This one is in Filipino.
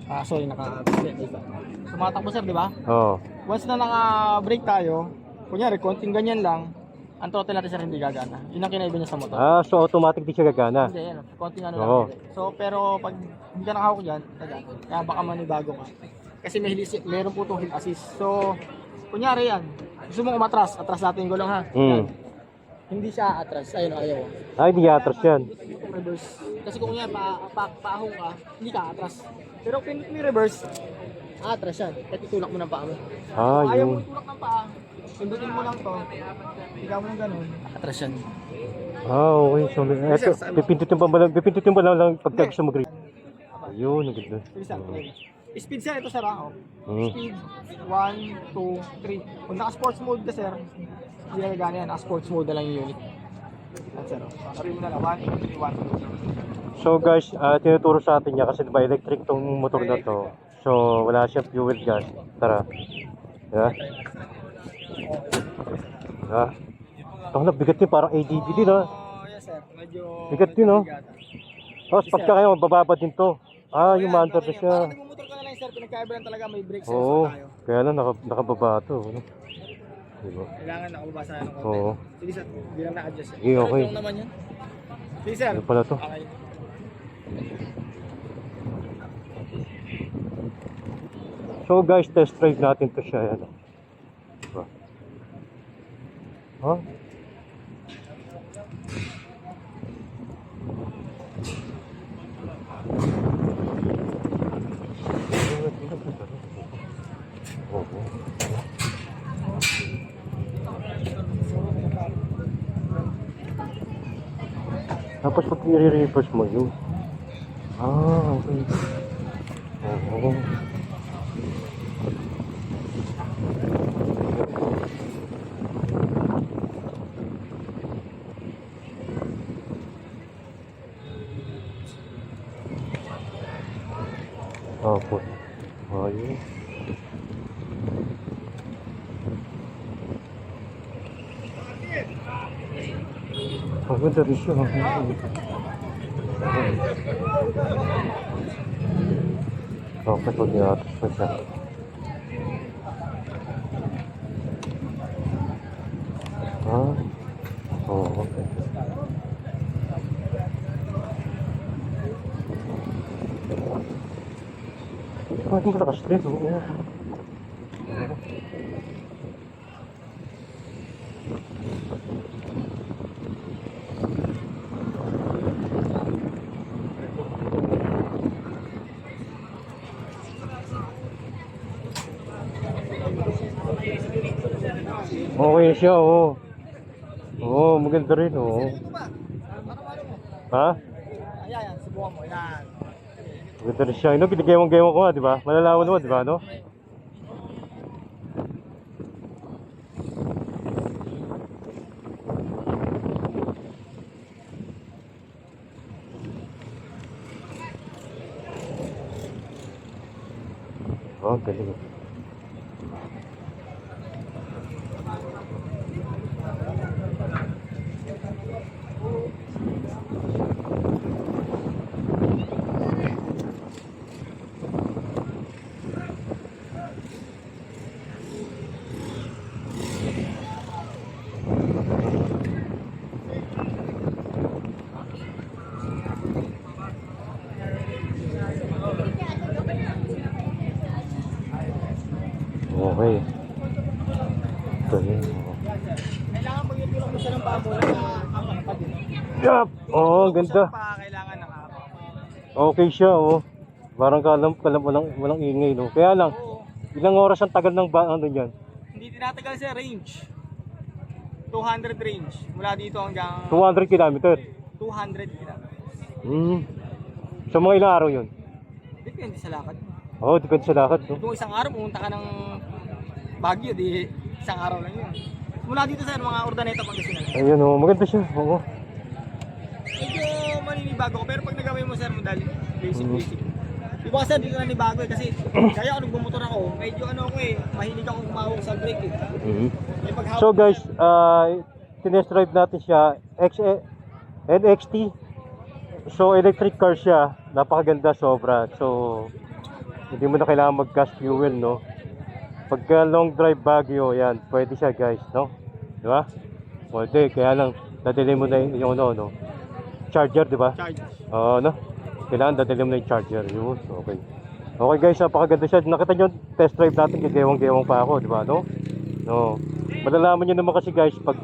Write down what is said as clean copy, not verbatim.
Sorry, naka-brake. Tumatakbo sir, di ba? Oo. Once na naka-brake tayo, kunyari, konting ganyan lang, ang throttle natin sir hindi gagana. Yun ang kinaiba niya sa motor. So automatic di siya gagana. Hindi, yan. Konting ano Oo. lang. So, pero pag hindi ka nakahawak dyan, gagana. Kaya baka manibago ka. Kasi meron po itong hill assist. So, kunyari yan, gusto mong umatras, atras natin yung gulong ha. Yan. Hindi siya atras, ayun ayaw. Ay, hindi atras yan. Yung reverse. Kasi kung yan, paahong ka, hindi ka atras. Pero kung may reverse, atras yan. Kahit itulak mo ng paa mo. Kung ayaw mo Yun. itulak ng paa, sundutin mo lang to, ikaw mo ng ganun, atras yan. Okay. So, eto, pipindutin pa lang pagka gusto mag-grip. Ayun, ang ganda. Speed sir, ito sir ako. Speed, 1, 2, 3. Kung naka-sports mode ka sir, hindi na gana yan. Naka-sports mode na lang yung unit. At sir, sabi mo na lang, 1, 2, 3, 1, 2. So guys, tinuturo sa atin niya kasi diba electric tong motor na to. So wala siyang fuel gas. Tara. Yeah. Yeah. Ito bigat din, parang ADB din ha. Yes sir, medyo bigat din no. Tapos pagka kayo bababa din to. Yung maandar na siya. Parang nagmumotor ka na lang sir, pinagkaibalan talaga may brake sensor Oo, tayo. kaya lang nakababa to. Diba? Kailangan nakababa sa ano konti. Oo. Sige sir, bilang na-adjust. Sige, okay. Ito naman yan. Sige sir. Ano pala to? Okay. So guys, test drive natin to siya. Yan. Diba? Huh? Tapos pag i-reverse mo yun. Okay. Oo. Tapos, ayun. Ang ganda rin siya. Okay, pag nilatas pa siya. Okay. Hindi mo nakastress, oo. Okay siya, oo. Oo, maganda rin, oo. Ha? Ayan, subukan mo. Yan. Maganda rin siya. Pinigayang-gayang ko nga, di ba? Malalaman naman, di ba, no? Galing. Okay. Galing. Kailangan mo yung tulong mo siya ng pabo na apat pa din. Yup! Oo, ang ganda. Kailangan ng apat. Okay siya, oh. Parang kalam walang ingay, no? Kaya lang, ilang oras ang tagal ng ano yan? Hindi tinatagal sa range. 200 range. Mula dito hanggang 200 kilometer. 200 kilometers. So mga ilang araw yun? Depende sa lakad. Oo, depende sa lakad, no? Kung isang araw pumunta ka ng Baguio, di isang araw lang yun. Mula dito sa mga Urdaneta, Pangasinan. Ayun, oh, maganda siya, oo. Medyo maninibago ko, pero pag nagawin mo sir, madali. Basic. Diba kasi hindi ko nanibago eh, kasi kaya ako nagbumotor ako, medyo ano ako eh, mahilig ako umawak sa brake eh. So guys, tinest drive natin siya, NXT. So electric car siya, napakaganda sobra. So Hindi mo na kailangan mag-gas fuel, no? Pagka long drive Baguio, yan, pwede siya guys, no? Di ba? Pwede, kaya lang, dadali mo na yung ano, no? Charger, di ba? Charge. Oo, no? Kailangan dadali mo na yung charger. Yun, okay. Okay guys, napakaganda siya. Nakita nyo, test drive natin, gagawang-gawang pa ako, di ba, no? No. Malalaman nyo naman kasi guys, pag